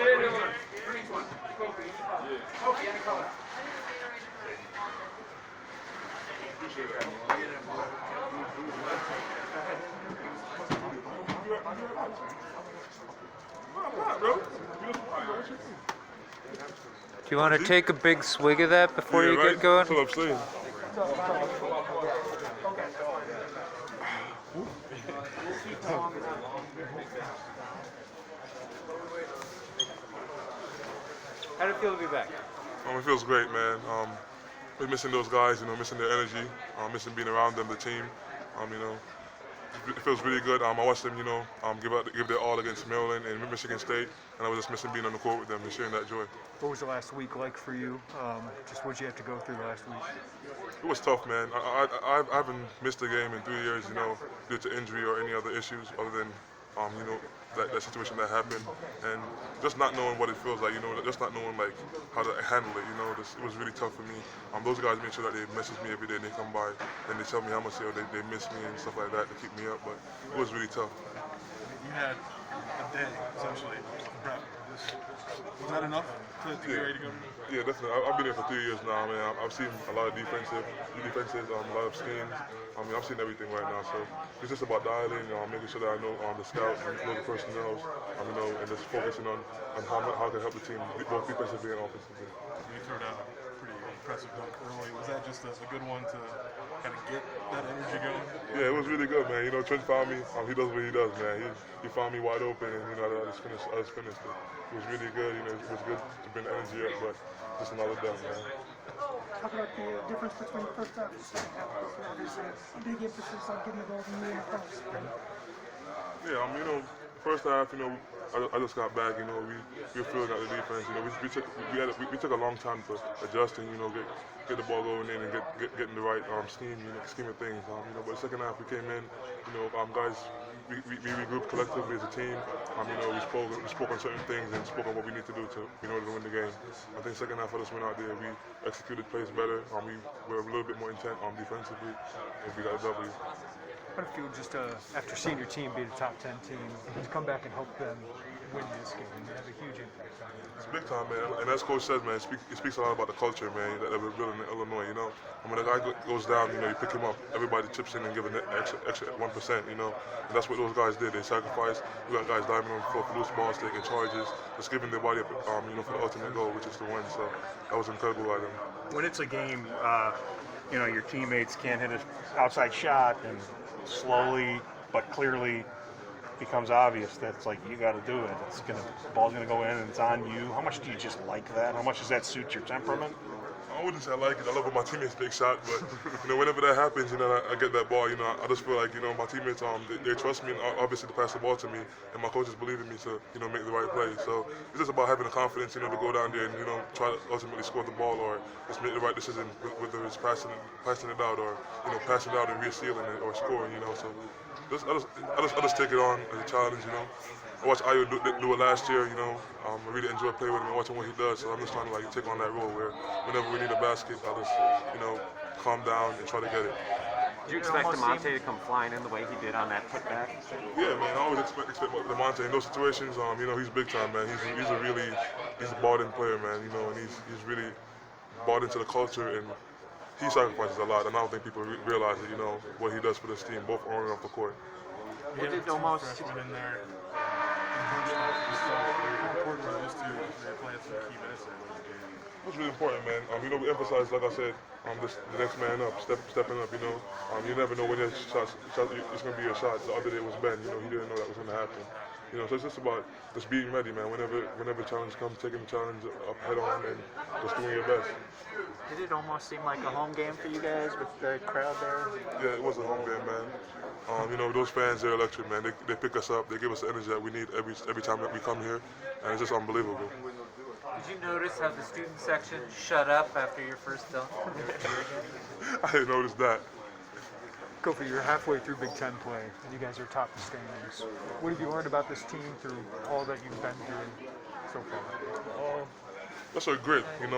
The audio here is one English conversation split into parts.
Do you want to take a big swig of that before you right? get going? That's what I'm saying. How did it feel to be back? It feels great, man. We're missing those guys, missing their energy, missing being around them, the team. It feels really good. I watched them, give their all against Maryland and Michigan State, and I was just missing being on the court with them and sharing that joy. What was the last week like for you? Just what you have to go through the last week? It was tough, man. I haven't missed a game in 3 years, due to injury or any other issues other than, that situation that happened, and just not knowing what it feels like, just not knowing like how to handle it, it was really tough for me. Those guys make sure that they message me every day and they come by and they tell me how much they miss me and stuff like that to keep me up, but it was really tough. You had a day, essentially, to prep. Was that enough to get ready to go? Yeah, definitely. I've been here for 3 years now, man. I've seen a lot of defenses, a lot of schemes. I've seen everything right now, so it's just about dialing, making sure that I know the scouts and know the personnel, and just focusing on how I can help the team, both defensively and offensively. You threw down a pretty impressive dunk early. Was that just a good one to kind of get that energy going? Yeah, it was really good, man. Trent found me. He does what he does, man. He found me wide open, and I just finished it. It was really good. It was good to bring the energy up, but just another dunk, man. Talk about the difference between the first half and the second half. There's a big emphasis on getting the ball from you in the post. Yeah, first half, I just got back. We were filling out the defense. We took a long time to adjust and get the ball going in and get in the right scheme of things. But the second half we came in, guys, we regrouped collectively as a team. We spoke on certain things and spoke on what we need to do in order to win the game. I think second half I just went out there, we executed plays better. We were a little bit more intent defensively, and we got a W. How do you feel just after seeing your team be a top 10 team, to come back and help them win this game? It has a huge impact on you. It's big time, man. And as Coach says, man, it speaks a lot about the culture, man, that we're building in Illinois, And when a guy goes down, you pick him up. Everybody chips in and give an extra 1%, And that's what those guys did. They sacrificed. We got guys diving on the floor for loose balls, taking charges, just giving their body up, for the ultimate goal, which is to win. So that was incredible by them. When it's a game, your teammates can't hit an outside shot, and slowly but clearly becomes obvious that it's like you got to do it. Ball's gonna go in, and it's on you. How much do you just like that? How much does that suit your temperament? I wouldn't say I like it. I love when my teammates take shot, but whenever that happens, I get that ball. I just feel like my teammates they trust me, and obviously to pass the ball to me, and my coaches believe in me to make the right play. So it's just about having the confidence, to go down there and try to ultimately score the ball or just make the right decision, whether it's passing it out or passing it out and resealing it or scoring. So I just take it on as a challenge. I watched Ayo do it last year, I really enjoy playing with him and watching what he does, so I'm just trying to take on that role where whenever we need a basket, I just, calm down and try to get it. Did you expect DeMonte to come flying in the way he did on that putback? Yeah, man, I always expect DeMonte in those situations. He's big time, man. He's a bought-in player, man. And he's really bought into the culture, and he sacrifices a lot. And I don't think people realize it. What he does for this team, both on and off the court. What did almost freshman in there? How important were those two? They're playing some key minutes there. It was really important, man. We emphasize, like I said, the next man up, stepping up. You never know when your shot it's going to be your shot. The other day was Ben. He didn't know that was going to happen. So it's just about just being ready, man. Whenever challenge comes, taking the challenge up head on and just doing your best. Did it almost seem like a home game for you guys with the crowd there? Yeah, it was a home game, man. Those fans, they're electric, man. They pick us up. They give us the energy that we need every time that we come here, and it's just unbelievable. Did you notice how the student section shut up after your first dunk? I didn't notice that. Kofi, you're halfway through Big Ten play, and you guys are top of standings. What have you learned about this team through all that you've been through so far? That's our grit, and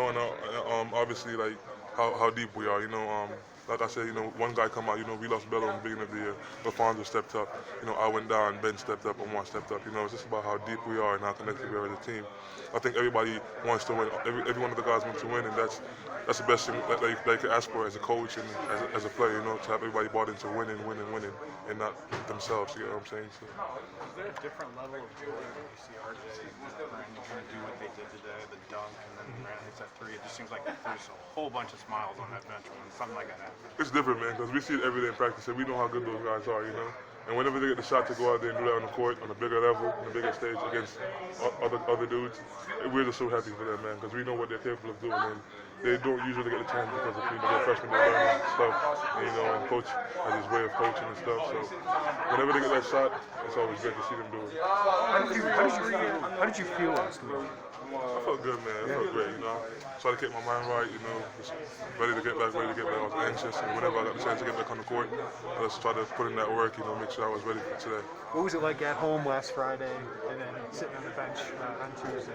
obviously like how deep we are. like I said, one guy come out, we lost Bello in the beginning of the year. Alfonso stepped up. I went down, Ben stepped up, and Juan stepped up. It's just about how deep we are and how connected we are as a team. I think everybody wants to win. Every one of the guys wants to win, and that's the best thing that they could ask for as a coach and as a player, to have everybody bought into winning, and not themselves, you know what I'm saying? So. Is there a different level of joy when you see RJ and Brandon trying to do what they did today, the dunk, and then Brandon hits that three? It just seems like there's a whole bunch of smiles on that bench when something like that happens. It's different, man, because we see it every day in practice, and we know how good those guys are, And whenever they get the shot to go out there and do that on the court, on a bigger level, on a bigger stage against other dudes, we're just so happy for them, man, because we know what they're capable of doing. And they don't usually get the chance because of they're freshmen, they're learning stuff, and coach has his way of coaching and stuff. So whenever they get that shot, it's always great to see them do it. How did you feel last week? I felt good, man. I felt great, Tried to keep my mind right, just ready to get back. I was anxious, and whenever I got the chance to get back on the court, I just tried to put in that work, make sure I was ready for today. What was it like at home last Friday, and then sitting on the bench on Tuesday?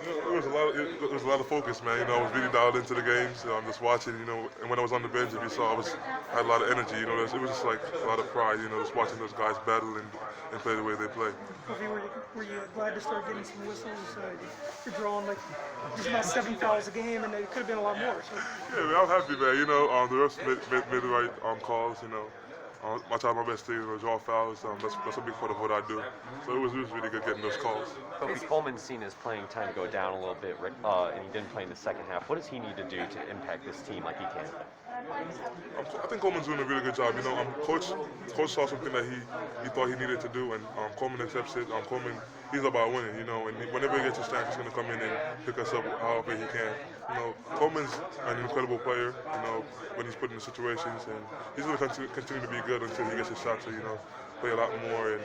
It was a lot of focus, man. I was really dialed into the games. I'm just watching, and when I was on the bench, if you saw, I had a lot of energy. It was just like a lot of pride, just watching those guys battle and play the way they play. Kofi, were you glad to start getting some whistles? You're drawing like just about 7 fouls a game, and it could have been a lot more. So. Yeah, man, I'm happy, man. The refs made the right calls. I tried my best to draw fouls. That's a big part of what I do. So it was really good getting those calls. Kofi Coleman's seen his playing time go down a little bit, and he didn't play in the second half. What does he need to do to impact this team like he can? I think Coleman's doing a really good job. Coach saw something that he thought he needed to do, and Coleman accepts it. Coleman, he's about winning, and whenever he gets his chance, he's going to come in and pick us up however he can. Coleman's an incredible player, when he's put in the situations, and he's going to continue to be good until he gets his shot to, play a lot more and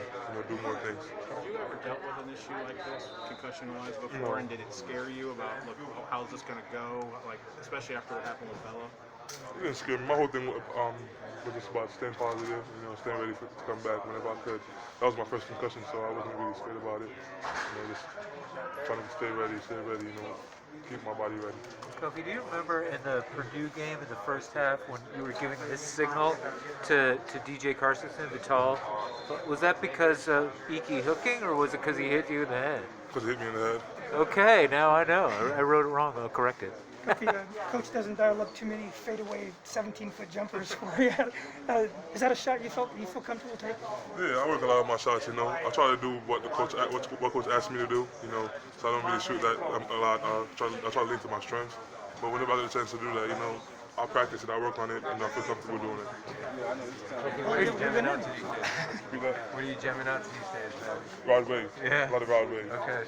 do more things. Have you ever dealt with an issue like this, concussion-wise, before, and did it scare you about, how's this going to go, especially after what happened with Bello? It didn't scare me. My whole thing was just about staying positive, staying ready to come back whenever I could. That was my first concussion, so I wasn't really scared about it. Just trying to stay ready, keep my body ready. Kofi, do you remember in the Purdue game in the first half when you were giving this signal to DJ Carstensen, the tall? Was that because of Iki hooking, or was it because he hit you in the head? Because he hit me in the head. Okay, now I know. I wrote it wrong. I'll correct it. Kofi, coach doesn't dial up too many fadeaway 17-foot jumpers for you. Is that a shot you feel comfortable taking? Yeah, I work a lot of my shots. I try to do what coach asked me to do. So I don't really shoot that a lot. I try to lean to my strengths. But whenever I get a chance to do that, I practice it, I work on it, and I feel comfortable doing it. What are you jamming out to these days? What are you jamming out to these days? Rod Wave. Yeah. A lot of Rod Wave. Okay.